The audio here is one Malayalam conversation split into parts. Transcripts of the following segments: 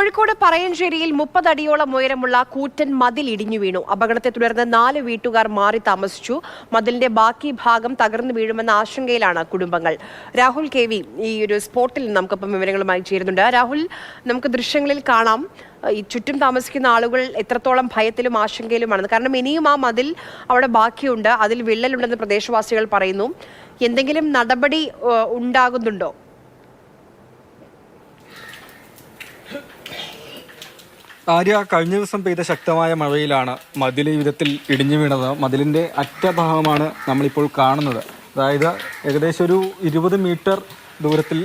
കോഴിക്കോട് പറയഞ്ചേരിയിൽ 30 അടിയോളം ഉയരമുള്ള കൂറ്റൻ മതിൽ ഇടിഞ്ഞു വീണു. അപകടത്തെ തുടർന്ന് 4 വീട്ടുകാർ മാറി താമസിച്ചു. മതിലിന്റെ ബാക്കി ഭാഗം തകർന്നു വീഴുമെന്ന ആശങ്കയിലാണ് കുടുംബങ്ങൾ. രാഹുൽ KV ഈ ഒരു സ്പോട്ടിൽ നമുക്കൊപ്പം വിവരങ്ങളുമായി ചേരുന്നുണ്ട്. രാഹുൽ, നമുക്ക് ദൃശ്യങ്ങളിൽ കാണാം ഈ ചുറ്റും താമസിക്കുന്ന ആളുകൾ എത്രത്തോളം ഭയത്തിലും ആശങ്കയിലുമാണ്. കാരണം ഇനിയും ആ മതിൽ അവിടെ ബാക്കിയുണ്ട്, അതിൽ വിള്ളലുണ്ടെന്ന് പ്രദേശവാസികൾ പറയുന്നു. എന്തെങ്കിലും നടപടി ഉണ്ടാകുന്നുണ്ടോ? ആര്യ, കഴിഞ്ഞ ദിവസം പെയ്ത ശക്തമായ മഴയിലാണ് മതിൽ ഈ വിധത്തിൽ ഇടിഞ്ഞു വീണത്. മതിലിൻ്റെ അറ്റഭാഗമാണ് നമ്മളിപ്പോൾ കാണുന്നത്. അതായത് ഏകദേശം ഒരു 20 മീറ്റർ ദൂരത്തിൽ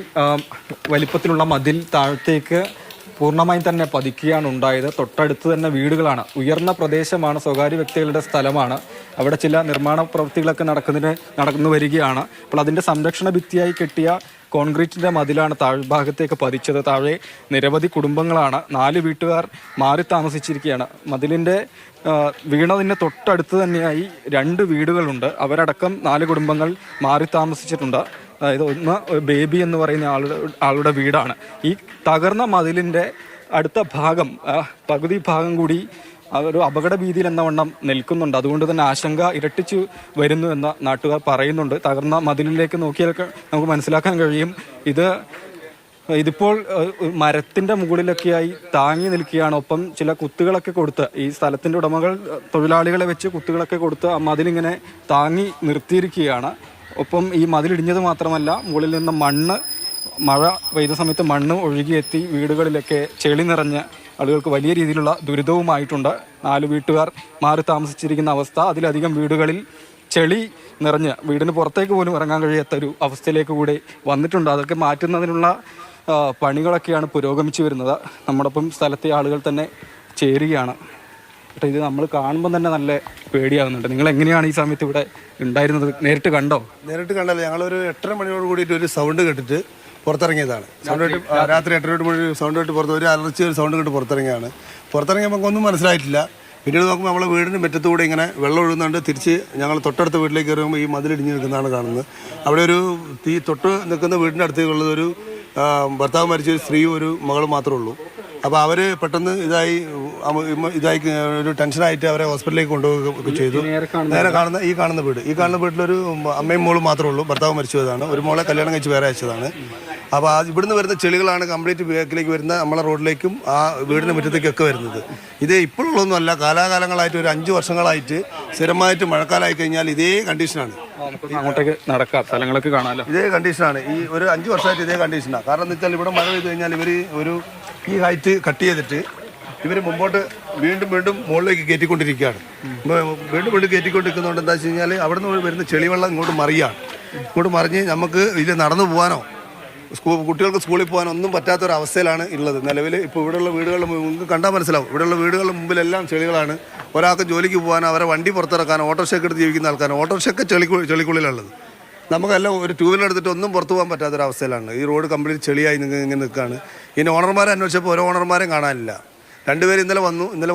വലിപ്പത്തിലുള്ള മതിൽ താഴത്തേക്ക് പൂർണ്ണമായും തന്നെ പതിക്കുകയാണ് ഉണ്ടായത്. തൊട്ടടുത്ത് തന്നെ വീടുകളാണ്, ഉയർന്ന പ്രദേശമാണ്, സ്വകാര്യ വ്യക്തികളുടെ സ്ഥലമാണ്. അവിടെ ചില നിർമ്മാണ പ്രവൃത്തികളൊക്കെ നടന്നു വരികയാണ്. അപ്പോൾ അതിൻ്റെ സംരക്ഷണ ഭിത്തിയായി കെട്ടിയ കോൺക്രീറ്റിൻ്റെ മതിലാണ് താഴ്ഭാഗത്തേക്ക് പതിച്ചത്. താഴെ നിരവധി കുടുംബങ്ങളാണ്, 4 വീട്ടുകാർ മാറി താമസിച്ചിരിക്കുകയാണ്. മതിലിൻ്റെ വീണതിൻ്റെ തൊട്ടടുത്ത് തന്നെയായി 2 വീടുകളുണ്ട്. അവരടക്കം 4 കുടുംബങ്ങൾ മാറി താമസിച്ചിട്ടുണ്ട്. അതായത് ഒന്ന് ബേബി എന്ന് പറയുന്ന ആളുടെ വീടാണ്. ഈ തകർന്ന മതിലിൻ്റെ അടുത്ത ഭാഗം, പകുതി ഭാഗം കൂടി ഒരു അപകട ഭീതിയിൽ എന്ന വണ്ണം നിൽക്കുന്നുണ്ട്. അതുകൊണ്ട് തന്നെ ആശങ്ക ഇരട്ടിച്ചു വരുന്നു എന്ന് നാട്ടുകാർ പറയുന്നുണ്ട്. തകർന്ന മതിലിലേക്ക് നോക്കിയാൽ നമുക്ക് മനസ്സിലാക്കാൻ കഴിയും, ഇതിപ്പോൾ മരത്തിൻ്റെ മുകളിലൊക്കെയായി താങ്ങി നിൽക്കുകയാണ്. ഒപ്പം ചില കുത്തുകളൊക്കെ കൊടുത്ത്, ഈ സ്ഥലത്തിൻ്റെ ഉടമകൾ തൊഴിലാളികളെ വെച്ച് കുത്തുകളൊക്കെ കൊടുത്ത് ആ മതിലിങ്ങനെ താങ്ങി നിർത്തിയിരിക്കുകയാണ്. ഒപ്പം ഈ മതിലിടിഞ്ഞത് മാത്രമല്ല, മുകളിൽ നിന്ന് മഴ പെയ്ത സമയത്ത് മണ്ണ് ഒഴുകിയെത്തി വീടുകളിലൊക്കെ ചെളി നിറഞ്ഞ് ആളുകൾക്ക് വലിയ രീതിയിലുള്ള ദുരിതവുമായിട്ടുണ്ട്. 4 വീട്ടുകാർ മാറി താമസിച്ചിരിക്കുന്ന അവസ്ഥ, അതിലധികം വീടുകളിൽ ചെളി നിറഞ്ഞ് വീടിന് പുറത്തേക്ക് പോലും ഇറങ്ങാൻ കഴിയാത്ത ഒരു അവസ്ഥയിലേക്ക് കൂടി വന്നിട്ടുണ്ട്. അതൊക്കെ മാറ്റുന്നതിനുള്ള പണികളൊക്കെയാണ് പുരോഗമിച്ചു വരുന്നത്. നമ്മോടൊപ്പം സ്ഥലത്തെ ആളുകൾ തന്നെ ചേരുകയാണ്. പക്ഷേ ഇത് നമ്മൾ കാണുമ്പോൾ തന്നെ നല്ല പേടിയാകുന്നുണ്ട്. നിങ്ങൾ എങ്ങനെയാണ് ഈ സമയത്ത് ഇവിടെ ഉണ്ടായിരുന്നത്? നേരിട്ട് കണ്ടോ? നേരിട്ട് കണ്ടല്ലോ. ഞങ്ങളൊരു 8:30 മണിയോട് കൂടിയിട്ട് ഒരു സൗണ്ട് കേട്ടിട്ട് പുറത്തിറങ്ങിയതാണ്. രാത്രി 8:30 മണി സൗണ്ട് കേട്ട് പുറത്ത് ഒരു അലർച്ച ഒരു സൗണ്ട് കേട്ട് പുറത്തിറങ്ങിയാണ്. പുറത്തിറങ്ങിയപ്പോൾ ഒന്നും മനസ്സിലായിട്ടില്ല. പിന്നീട് നോക്കുമ്പോൾ നമ്മളെ വീടിൻ്റെ മുറ്റത്തുകൂടെ ഇങ്ങനെ വെള്ളം ഒഴുകുന്നുണ്ട്. തിരിച്ച് ഞങ്ങൾ തൊട്ടടുത്ത വീട്ടിലേക്ക് കയറുമ്പോൾ ഈ മതിലിടിഞ്ഞ് നിൽക്കുന്നതാണ് കാണുന്നത്. അവിടെ ഒരു തൊട്ട് നിൽക്കുന്ന വീടിൻ്റെ അടുത്തേക്കുള്ളത് ഒരു ഭർത്താവ് മരിച്ച ഒരു സ്ത്രീയും ഒരു മകളും മാത്രമേ ഉള്ളൂ. അപ്പോൾ അവർ പെട്ടെന്ന് ഇതായി ഒരു ടെൻഷനായിട്ട് അവരെ ഹോസ്പിറ്റലിലേക്ക് കൊണ്ടുപോവുകയൊക്കെ ചെയ്തു. നേരെ കാണുന്ന വീട്ടിലൊരു അമ്മയും മോളും മാത്രമേ ഉള്ളൂ. ഭർത്താവ് മരിച്ചതാണ്. ഒരു മോളെ കല്യാണം കഴിച്ച് വേറെ അയച്ചതാണ്. അപ്പോൾ ഇവിടുന്ന് വരുന്ന ചെളികളാണ് കംപ്ലീറ്റ് ബാക്കിലേക്ക് വരുന്ന നമ്മളെ റോഡിലേക്കും ആ വീടിൻ്റെ മുറ്റത്തേക്കൊക്കെ വരുന്നത്. ഇത് ഇപ്പോഴുള്ളതൊന്നുമല്ല, കാലാകാലങ്ങളായിട്ട് ഒരു 5 വർഷങ്ങളായിട്ട് സ്ഥിരമായിട്ട് മഴക്കാലമായി കഴിഞ്ഞാൽ ഇതേ കണ്ടീഷനാണ്. അങ്ങോട്ടേക്ക് നടക്കാം, സ്ഥലങ്ങളൊക്കെ കാണാമല്ലോ. ഇതേ കണ്ടീഷനാണ്, ഈ ഒരു 5 വർഷമായിട്ട് ഇതേ കണ്ടീഷനാണ്. കാരണം എന്താ വെച്ചാൽ ഇവിടെ മഴ പെയ്ത് കഴിഞ്ഞാൽ ഇവർ ഈ ഹൈറ്റ് കട്ട് ചെയ്തിട്ട് ഇവർ മുമ്പോട്ട് വീണ്ടും മുകളിലേക്ക് കയറ്റിക്കൊണ്ടിരിക്കുകയാണ്. വീണ്ടും കയറ്റിക്കൊണ്ടിരിക്കുന്നതുകൊണ്ട് എന്താ വെച്ച് കഴിഞ്ഞാൽ അവിടെ നിന്ന് വരുന്ന ചെളിവെള്ളം ഇങ്ങോട്ട് മറിഞ്ഞ് നമുക്ക് ഇത് നടന്നു പോകാനോ കുട്ടികൾക്ക് സ്കൂളിൽ പോകാനോ ഒന്നും പറ്റാത്തൊരവസ്ഥയിലാണ് ഉള്ളത് നിലവിൽ. ഇപ്പോൾ ഇവിടെയുള്ള വീടുകളിൽ നിങ്ങൾക്ക് കണ്ടാൽ മനസ്സിലാവും, ഇവിടെയുള്ള വീടുകളുടെ മുമ്പിലെല്ലാം ചെളികളാണ്. ഒരാൾക്ക് ജോലിക്ക് പോകാനോ അവരെ വണ്ടി പുറത്തിറക്കാനോ ഓട്ടോറിക്ഷയൊക്കെ എടുത്ത് ജീവിക്കുന്ന ആൾക്കാരോ ഓട്ടോറിക്ഷയൊക്കെ ചെളിക്കുള്ളിലുള്ളത്. നമുക്കെല്ലാം ഒരു 2 വീലർ എടുത്തിട്ട് ഒന്നും പുറത്തു പോകാൻ പറ്റാത്തൊരവസ്ഥയിലാണ്. ഈ റോഡ് കംപ്ലീറ്റ് ചെളിയായി ഇങ്ങനെ നിൽക്കുകയാണ്. ഇനി ഓണർമാരെ അന്വേഷിച്ചപ്പോൾ ഓരോ ഓണർമാരെയും കാണാനില്ല. 2 പേര് ഇന്നലെ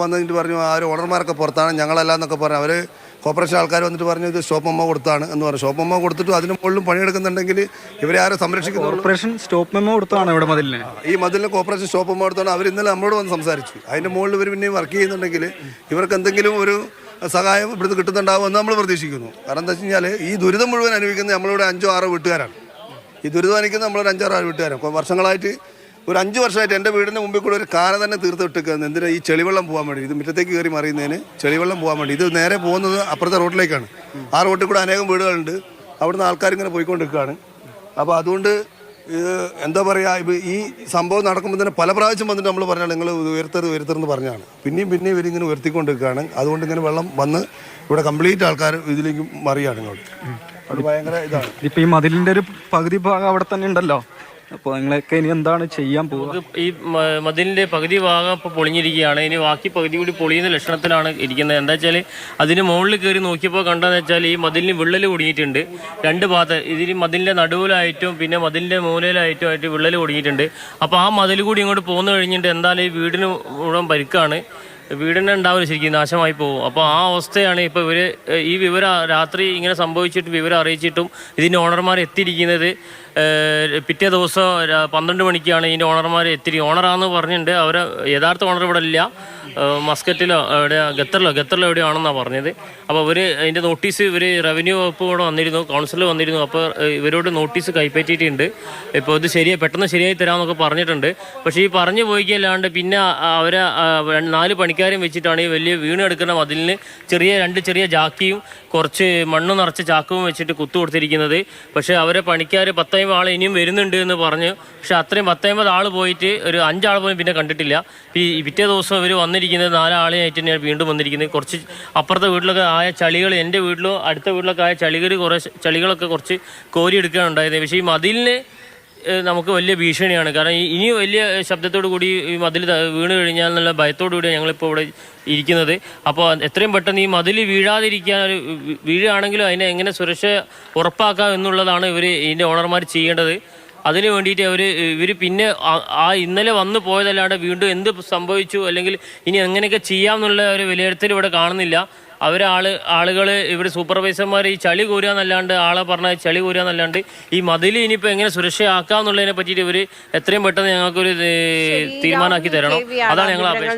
വന്നിട്ട് പറഞ്ഞു ആ ഒരു ഓണർമാരൊക്കെ പുറത്താണ്, ഞങ്ങളല്ല എന്നൊക്കെ പറഞ്ഞു. അവർ കോർപ്പറേഷൻ ആൾക്കാർ വന്നിട്ട് പറഞ്ഞു ഇത് സ്റ്റോപ്പ് മെമ്മോ കൊടുത്താണ് എന്ന് പറഞ്ഞു. സ്റ്റോപ്പ് മെമ്മോ കൊടുത്തിട്ട് അതിന് മുകളിലും പണിയെടുക്കുന്നുണ്ടെങ്കിൽ ഇവരെ ആരും സംരക്ഷിക്കുന്നു. കോർപ്പറേഷൻ സ്റ്റോപ്പ് മെമ്മോ കൊടുത്താണ് ഇവിടെ മതിലിന്. ഈ മതിലിന് കോർപ്പറേഷൻ സ്റ്റോപ്പ് മെമ്മോ കൊടുത്താണ്. അവർ ഇന്നലെ നമ്മളോട് വന്ന് സംസാരിച്ചു. അതിൻ്റെ മുകളിൽ ഇവർ പിന്നെയും വർക്ക് ചെയ്യുന്നുണ്ടെങ്കിൽ ഇവർക്ക് എന്തെങ്കിലും ഒരു സഹായം ഇവിടുന്ന് കിട്ടുന്നുണ്ടാവുമെന്ന് നമ്മൾ പ്രതീക്ഷിക്കുന്നു. കാരണം എന്താ വെച്ച് കഴിഞ്ഞാൽ ഈ ദുരിതം മുഴുവൻ അനുഭവിക്കുന്നത് നമ്മളിവിടെ 5-6 വീട്ടുകാരാണ്. ഈ ദുരിതം അനുഭവിക്കുന്നത് നമ്മളൊരു 5-6 വീട്ടുകാരാണ്. വർഷങ്ങളായിട്ട് ഒരു 5 വർഷമായിട്ട് എൻ്റെ വീടിൻ്റെ മുമ്പിൽ കൂടെ ഒരു കാന തന്നെ തീർത്ത് വിട്ടിരിക്കുന്നത്. എന്തിനാ? ഈ ചെളിവെള്ളം പോകാൻ വേണ്ടി, ഇത് മുറ്റത്തേക്ക് കയറി മറിയുന്നതിന് ചെളിവെള്ളം പോകാൻ വേണ്ടി. ഇത് നേരെ പോകുന്നത് അപ്പുറത്തെ റോഡിലേക്കാണ്. ആ റോഡിൽ കൂടെ അനേകം വീടുകളുണ്ട്. അവിടുന്ന് ആൾക്കാരിങ്ങനെ പോയിക്കൊണ്ടിരിക്കുകയാണ്. അപ്പോൾ അതുകൊണ്ട് ഇത് എന്താ പറയുക, ഇപ്പോൾ ഈ സംഭവം നടക്കുമ്പോൾ തന്നെ പല പ്രാവശ്യം വന്നിട്ട് നമ്മൾ പറഞ്ഞാൽ നിങ്ങൾ ഉയർത്തരുതെന്ന് പറഞ്ഞാണ്. പിന്നെയും ഇവരിങ്ങനെ ഉയർത്തിക്കൊണ്ടിരിക്കുകയാണ്. അതുകൊണ്ട് ഇങ്ങനെ വെള്ളം വന്ന് ഇവിടെ കംപ്ലീറ്റ് ആൾക്കാർ ഇതിലേക്ക് മറിയാണ് ഇങ്ങോട്ട്. അത് ഭയങ്കര ഇതാണ്. ഇപ്പോൾ ഈ മതിലിൻ്റെ ഒരു പകുതി ഭാഗം അവിടെ തന്നെ ഉണ്ടല്ലോ. അപ്പോൾ നിങ്ങളൊക്കെ ഇനി എന്താണ് ചെയ്യാൻ പോകുക? ഈ മതിലിൻ്റെ പകുതി ഭാഗം ഇപ്പോൾ പൊളിഞ്ഞിരിക്കുകയാണ്. ഇനി ബാക്കി പകുതി കൂടി പൊളിയുന്ന ലക്ഷണത്തിലാണ് ഇരിക്കുന്നത്. എന്താ വെച്ചാൽ അതിന് മുകളിൽ കയറി നോക്കിയപ്പോൾ കണ്ടതെന്ന് വെച്ചാൽ ഈ മതിലിന് വിള്ളൽ കുടുങ്ങിയിട്ടുണ്ട്. 2 ഭാഗത്ത് ഇതിന് മതിലിൻ്റെ നടുവിലായിട്ടും പിന്നെ മതിലിൻ്റെ മൂലയിലായിട്ടും വിള്ളൽ കുടുങ്ങിയിട്ടുണ്ട്. അപ്പോൾ ആ മതിൽ കൂടി ഇങ്ങോട്ട് പോന്നു കഴിഞ്ഞിട്ട് എന്തായാലും ഈ വീടിന് മുഴുവൻ പരിക്കാണ്. വീടിനെ ഉണ്ടാവില്ല, ശരിക്കും നാശമായി പോകും. അപ്പോൾ ആ അവസ്ഥയാണ് ഇപ്പോൾ ഈ വിവരം രാത്രി ഇങ്ങനെ സംഭവിച്ചിട്ട് വിവരം അറിയിച്ചിട്ടും ഇതിൻ്റെ ഓണർമാർ എത്തിയിരിക്കുന്നത് പിറ്റേ ദിവസം 12 മണിക്കാണ് ഇതിൻ്റെ ഓണർമാർ എത്തി. ഓണറാന്ന് പറഞ്ഞിട്ടുണ്ട്. അവരെ യഥാർത്ഥ ഓണർ ഇവിടെ ഇല്ല, മസ്കറ്റിലോ എവിടെയോ ഖത്തറിലോ എവിടെയാണെന്നാണ് പറഞ്ഞത്. അപ്പോൾ അവർ അതിൻ്റെ നോട്ടീസ് റവന്യൂ വകുപ്പ് കൂടെ വന്നിരുന്നു, കൗൺസിലർ വന്നിരുന്നു. അപ്പോൾ ഇവരോട് നോട്ടീസ് കൈപ്പറ്റിയിട്ടുണ്ട്. ഇപ്പോൾ ഇത് പെട്ടെന്ന് ശരിയായി തരാമെന്നൊക്കെ പറഞ്ഞിട്ടുണ്ട്. പക്ഷേ ഈ പറഞ്ഞു പോയിക്കല്ലാണ്ട് പിന്നെ അവരെ 4 പണിക്കാരും വെച്ചിട്ടാണ് ഈ വലിയ വീണെടുക്കുന്ന മതിലിന് രണ്ട് ചെറിയ ജാക്കിയും കുറച്ച് മണ്ണ് നിറച്ച ചാക്കവും വെച്ചിട്ട് കുത്തു കൊടുത്തിരിക്കുന്നത്. പക്ഷേ അവരെ പണിക്കാർ 10-50 ആൾ ഇനിയും വരുന്നുണ്ട് എന്ന് പറഞ്ഞു. പക്ഷേ അത്രയും 10-50 ആൾ പോയിട്ട് ഒരു 5 ആൾ പോലും പിന്നെ കണ്ടിട്ടില്ല. ഈ പിറ്റേ ദിവസം ഇവർ വന്നിരിക്കുന്നത് 4 ആളെയായിട്ട് തന്നെയാണ് വീണ്ടും വന്നിരിക്കുന്നത്. കുറച്ച് അപ്പുറത്തെ വീട്ടിലൊക്കെ ആയ ചളികൾ, എൻ്റെ വീട്ടിലോ അടുത്ത വീട്ടിലൊക്കെ ആയ ചളികളൊക്കെ കുറച്ച് കോരിയെടുക്കുകയാണുണ്ടായത്. പക്ഷേ ഈ മതിലിന് നമുക്ക് വലിയ ഭീഷണിയാണ്. കാരണം ഇനി വലിയ ശബ്ദത്തോടു കൂടി ഈ മതിൽ വീണ് കഴിഞ്ഞാൽ എന്നുള്ള ഭയത്തോടു കൂടിയാണ് ഞങ്ങളിപ്പോൾ ഇവിടെ ഇരിക്കുന്നത്. അപ്പോൾ എത്രയും പെട്ടെന്ന് ഈ മതിൽ വീഴുകയാണെങ്കിലും അതിനെ എങ്ങനെ സുരക്ഷ ഉറപ്പാക്കാം എന്നുള്ളതാണ് ഇതിൻ്റെ ഓണർമാർ ചെയ്യേണ്ടത്. അതിന് വേണ്ടിയിട്ട് ഇവർ പിന്നെ ഇന്നലെ വന്നു പോയതല്ലാണ്ട് വീണ്ടും എന്ത് സംഭവിച്ചു അല്ലെങ്കിൽ ഇനി എങ്ങനെയൊക്കെ ചെയ്യാമെന്നുള്ള ഒരു വിലയിരുത്തൽ ഇവിടെ കാണുന്നില്ല. ആളുകൾ ഇവിടെ സൂപ്പർവൈസർമാർ ഈ ചളി കോരുകയെന്നല്ലാണ്ട് ആളെ പറഞ്ഞാൽ ചളി കോരുകയെന്നല്ലാണ്ട് ഈ മതിൽ ഇനിയിപ്പോൾ എങ്ങനെ സുരക്ഷയാക്കാമെന്നുള്ളതിനെ പറ്റിയിട്ട് ഇവർ എത്രയും പെട്ടെന്ന് ഞങ്ങൾക്കൊരു തീരുമാനമാക്കി തരണം. അതാണ് ഞങ്ങൾ അപേക്ഷ.